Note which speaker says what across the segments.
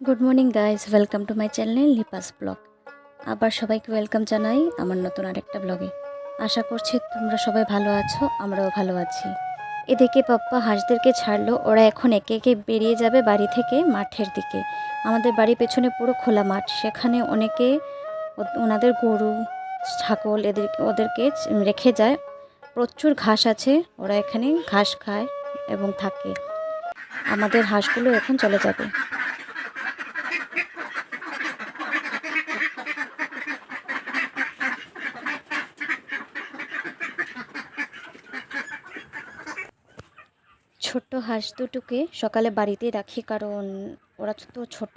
Speaker 1: Good morning guys, welcome to my channel Lipa's blog. আবার সবাইকে welcome জানাই আমার নতুন আরেকটা ব্লগে। আশা করছি তোমরা সবাই ভালো আছো, আমরাও ভালো আছি। এদিকে পাপ্পা হাঁসদেরকে ছাড়লো, ওরা এখন একে একে বেরিয়ে যাবে বাড়ি থেকে মাঠের দিকে। আমাদের বাড়ির পেছনে পুরো খোলা মাঠ, সেখানে অনেকে ওনাদের গরু ছাগল ওদেরকে রেখে যায়। প্রচুর ঘাস আছে, ওরা এখানে ঘাস খায় এবং থাকে। আমাদের হাঁসগুলো এখন চলে যাবে। ছোট্ট হাঁস দুটোকে সকালে বাড়িতেই রাখি, কারণ ওরা তো ছোট,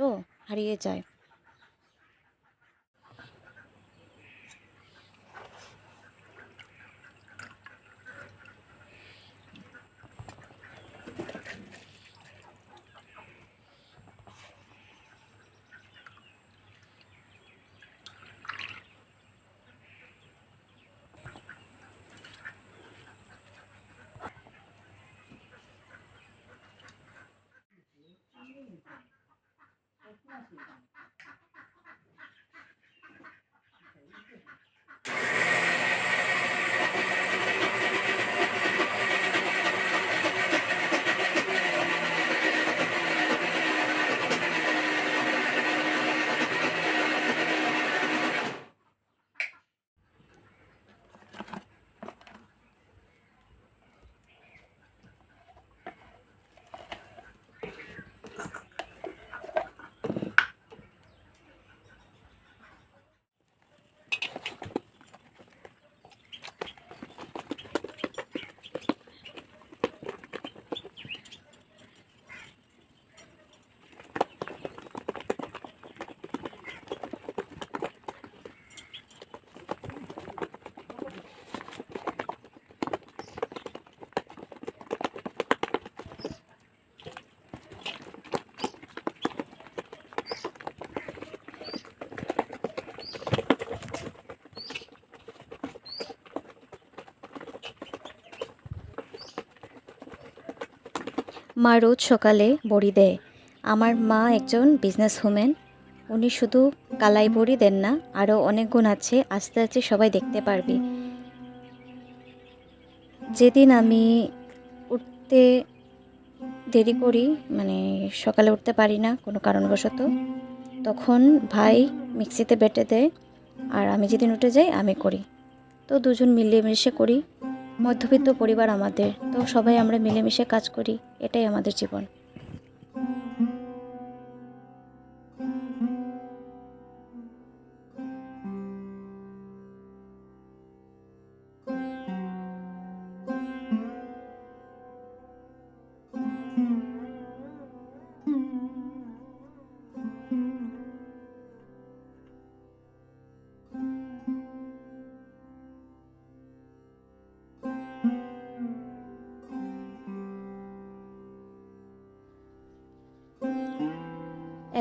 Speaker 1: হারিয়ে যায়। মা রোজ সকালে বড়ি দেয়। আমার মা একজন বিজনেস ওম্যান। উনি শুধু কালাই বড়ি দেন না, আরও অনেক গুণ আছে, আস্তে আস্তে সবাই দেখতে পারবে। যেদিন আমি উঠতে দেরি করি, মানে সকালে উঠতে পারি না কোনো কারণবশত, তখন ভাই মিক্সিতে বেটে দেয়, আর আমি যেদিন উঠে যাই আমি করি। তো দুজন মিলেমিশে করি। মধ্যবিত্ত পরিবার আমাদের, তো সবাই আমরা মিলেমিশে কাজ করি, এটাই আমাদের জীবন।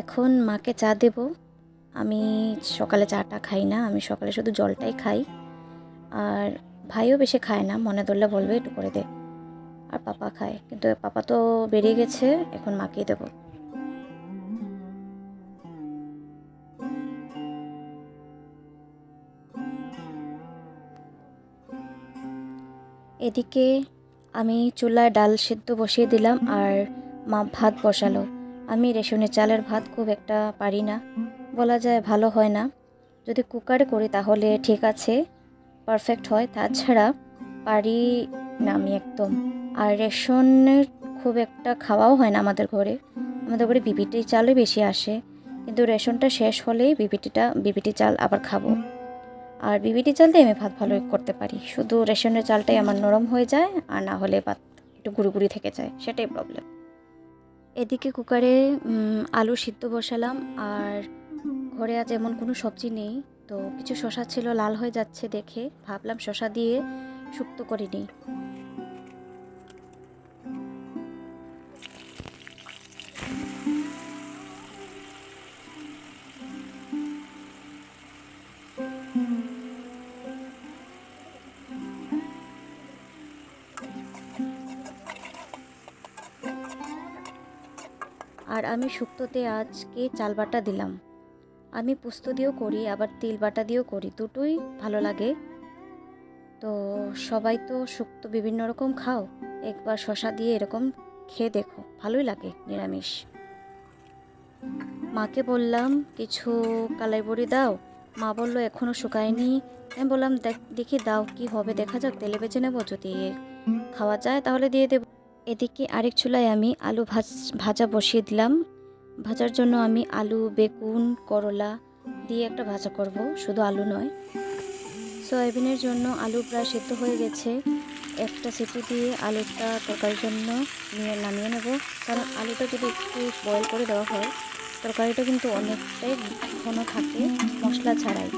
Speaker 1: এখন মাকে চা দেব। আমি সকালে চাটা খাই না, আমি সকালে শুধু জলটাই খাই। আর ভাইও বেশি খায় না, মনে ধরলে বলবে একটু করে দে। আর পাপা খায়, কিন্তু পাপা তো বেরিয়ে গেছে, এখন মাকেই দেবো। এদিকে আমি চুলায় ডাল সিদ্ধ বসিয়ে দিলাম, আর মা ভাত বসালো। আমি রেশনের চালের ভাত খুব একটা পারি না, বলা যায় ভালো হয় না। যদি কুকারে করি তাহলে ঠিক আছে, পারফেক্ট হয়, তাছাড়া পারি না আমি একদম। আর রেশনের খুব একটা খাওয়াও হয় না আমাদের ঘরে। আমাদের ঘরে বিবিটি চালই বেশি আসে, কিন্তু রেশনটা শেষ হলেই বিবিটি চাল আবার খাবো। আর বিবিটি চাল দিয়ে আমি ভাত ভালো করতে পারি, শুধু রেশনের চালটাই আমার নরম হয়ে যায়, আর না হলে ভাত একটু গুঁড়ি গুঁড়ি থেকে যায়, সেটাই প্রবলেম। এদিকে কুকারে আলু সিদ্ধ বসালাম। আর ঘরে আজ এমন কোনো সবজি নেই, তো কিছু শশা ছিল, লাল হয়ে যাচ্ছে দেখে ভাবলাম শশা দিয়ে শুক্তো করে নিই। আর আমি শুক্তোতে আজকে চাল বাটা দিলাম। আমি পোস্ত দিয়েও করি, আবার তিল বাটা দিয়েও করি, দুটোই ভালো লাগে। তো সবাই তো শুক্তো বিভিন্ন রকম খাও, একবার শশা দিয়ে এরকম খেয়ে দেখো, ভালোই লাগে নিরামিষ। মাকে বললাম কিছু কালাই বড়ি দাও, মা বলল এখনও শুকায়নি। আমি বললাম দেখি দাও, কি হবে দেখা যাক, তেলে ভেজে নেবো, যদি খাওয়া যায় তাহলে দিয়ে দেব। এদিকে আরেক চুলায় আমি আলু ভাজা বসিয়ে দিলাম। ভাজার জন্য আমি আলু, বেগুন, করলা দিয়ে একটা ভাজা করব, শুধু আলু নয়। সয়াবিনের জন্য আলু প্রায় সেদ্ধ হয়ে গেছে, একটা সিটি দিয়ে আলুটা তরকারির জন্য নামিয়ে নেব। কারণ আলুটা যদি একটু বয়েল করে দেওয়া হয়, তরকারিটা কিন্তু অনেকটাই ঘন থাকে মশলা ছাড়াই,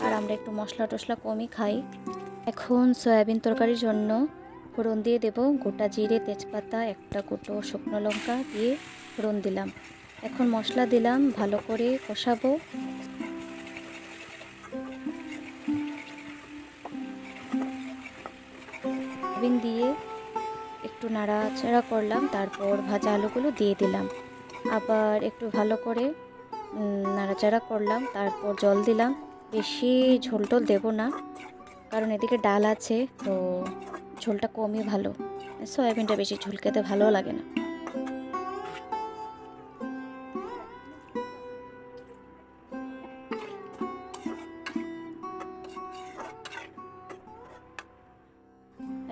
Speaker 1: আর আমরা একটু মশলা টশলা কমই খাই। এখন সয়াবিন তরকারির জন্য ফোড়ন দিয়ে দেব গোটা জিরে, তেজপাতা, একটা কুটো শুকনো লঙ্কা দিয়ে ফোড়ন দিলাম। এখন মশলা দিলাম, ভালো করে কষাবো। সয়াবিন দিয়ে একটু নাড়াচাড়া করলাম, তারপর ভাজা আলুগুলো দিয়ে দিলাম, আবার একটু ভালো করে নাড়াচাড়া করলাম, তারপর জল দিলাম। বেশি ঝোল টোল দেবো না, কারণ এদিকে ডাল আছে, তো ঝোলটা কমই ভালো। সয়াবিনটা বেশি ঝোল খেতে ভালো লাগে না।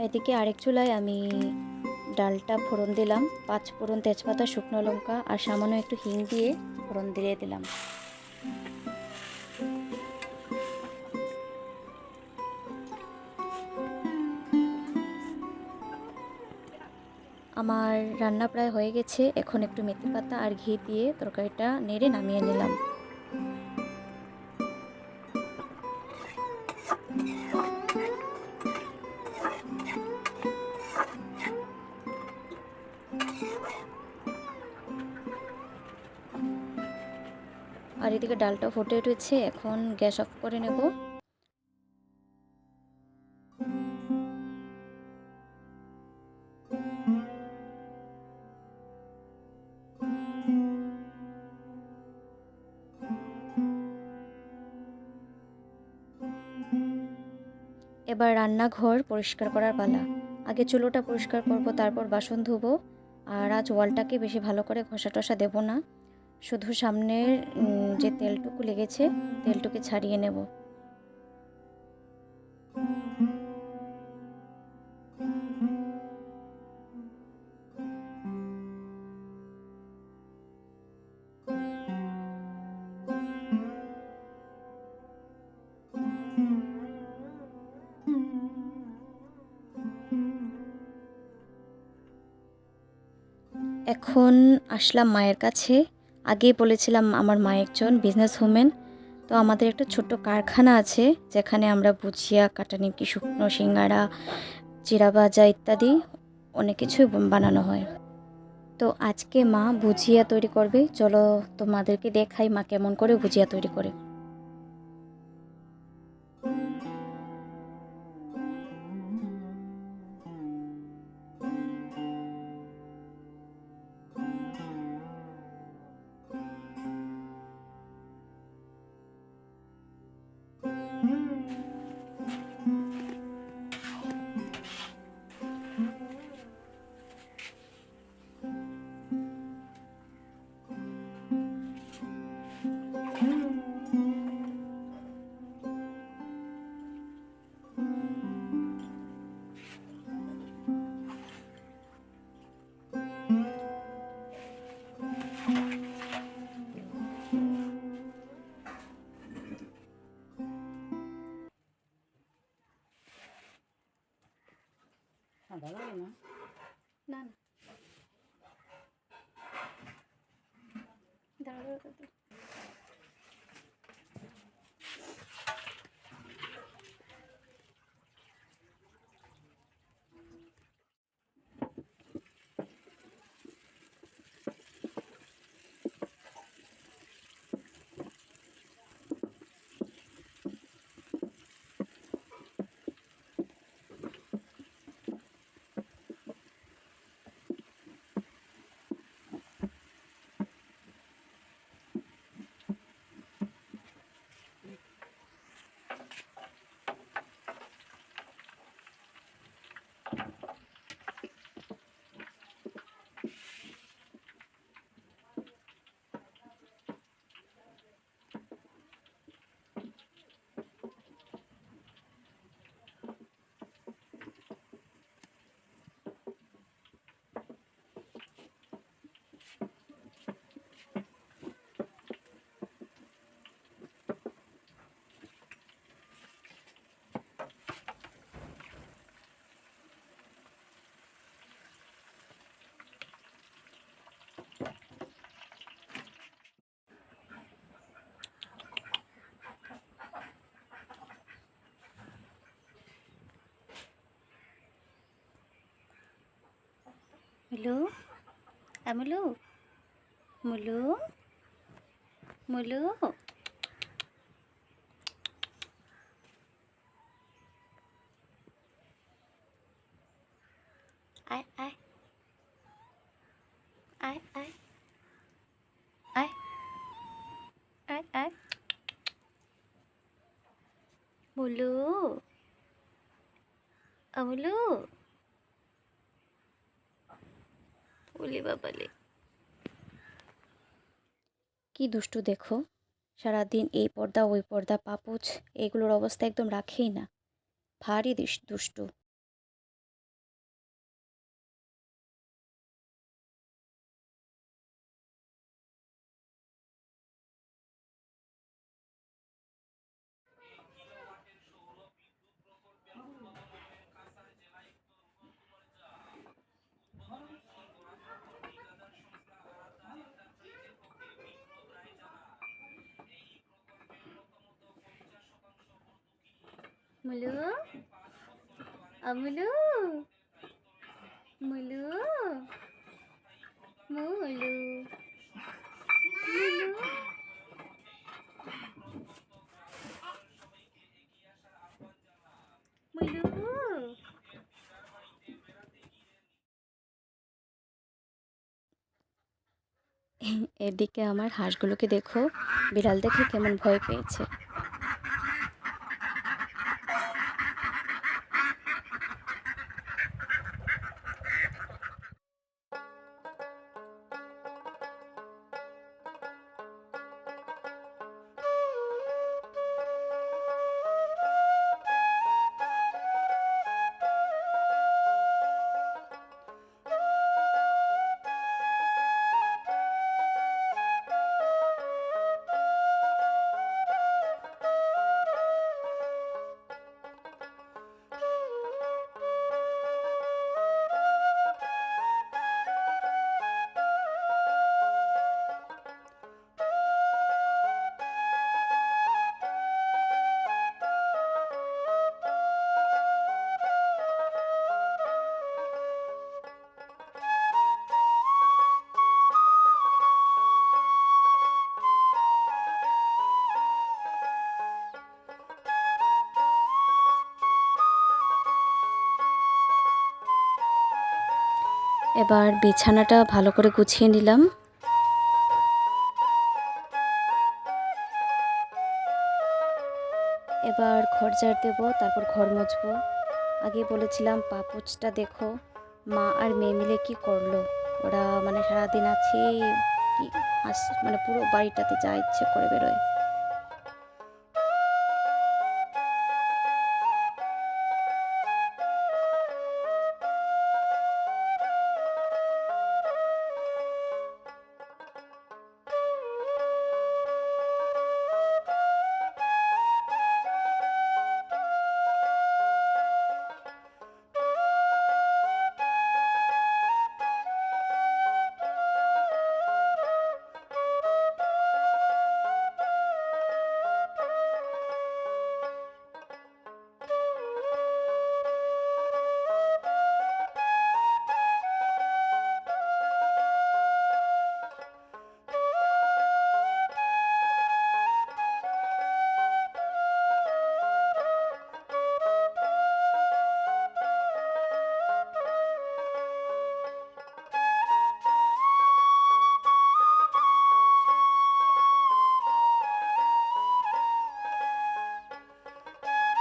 Speaker 1: এদিকে আরেক চুলায় আমি ডালটা ফোড়ন দিলাম, 5 ফোড়ন, তেজপাতা, শুকনো লঙ্কা আর সামান্য একটু হিং দিয়ে ফোড়ন দিয়ে দিলাম। আমার রান্না প্রায় হয়ে গেছে, এখন একটু মেথি পাতা আর ঘি দিয়ে তরকারিটা নেড়ে নামিয়ে নিলাম। আর এদিকে ডালটা ফুটে উঠেছে, এখন গ্যাস অফ করে নেব। এবার রান্নাঘর পরিষ্কার করার পালা। আগে চুলোটা পরিষ্কার করব, তারপর বাসন ধুবো। আর আজ ওয়ালটাকে বেশি ভালো করে ঘষা টষা দেবো না, শুধু সামনের যে তেলটুকু লেগেছে তেলটুকু ছাড়িয়ে নেব। এখন আসলাম মায়ের কাছে। আগেই বলেছিলাম আমার মা একজন বিজনেস ওম্যান। তো আমাদের একটা ছোট্ট কারখানা আছে, যেখানে আমরা ভুজিয়া, কাটা নিমকি, শুকনো সিঙ্গারা, চিড়া ভাজা ইত্যাদি অনেক কিছুই বানানো হয়। তো আজকে মা ভুজিয়া তৈরি করবে, চলো তোমাদেরকে দেখাই মা কেমন করে ভুজিয়া তৈরি করে।
Speaker 2: ঠান্ডা লাগে না?
Speaker 1: না না, দাঁড়াও দাঁড়াও। মুলু, মুলু, মুলু, মুলু। আয় আয় আয় আয় আয় আয় আয়। মুলু, মুলু, ওলে বাবালে। কি দুষ্টু দেখো, সারাদিন এই পর্দা ওই পর্দা, পাপোছ এগুলোর অবস্থা একদম রাখেই না। ভারী দুষ্টু। মুলু, মুলু, মুলু, মুলু, মুলু। মুলু। এদিকে আমার হাঁসগুলোকে দেখো, বিড়াল দেখে কেমন ভয় পেয়েছে। এবার বিছানাটা ভালো করে গুছিয়ে নিলাম। এবার ঘর ঝাড় দেবো, তারপর ঘর মুছবো। আগে বলেছিলাম পাপোছটা দেখো, মা আর মেয়ে মিলে কি করলো। ওরা মানে সারাদিন আছে, কি মানে পুরো বাড়িটাতে যা ইচ্ছে করে বেরোয়।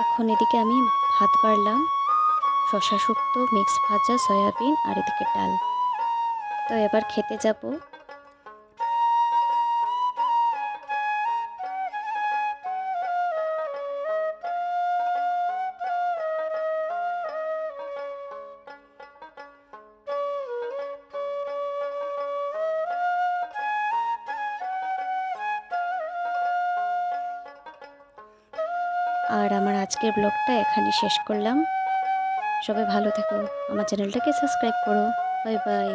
Speaker 1: এখন এদিকে আমি ভাত বাড়লাম, শশা শুক্তো, মিক্স ভাজা, সয়াবিন আর এদিকে ডাল। তো এবার খেতে যাব। আর আমার আজকের ব্লগটা এখানে শেষ করলাম। সবাই ভালো থেকো, আমার চ্যানেলটাকে সাবস্ক্রাইব করো। Bye bye.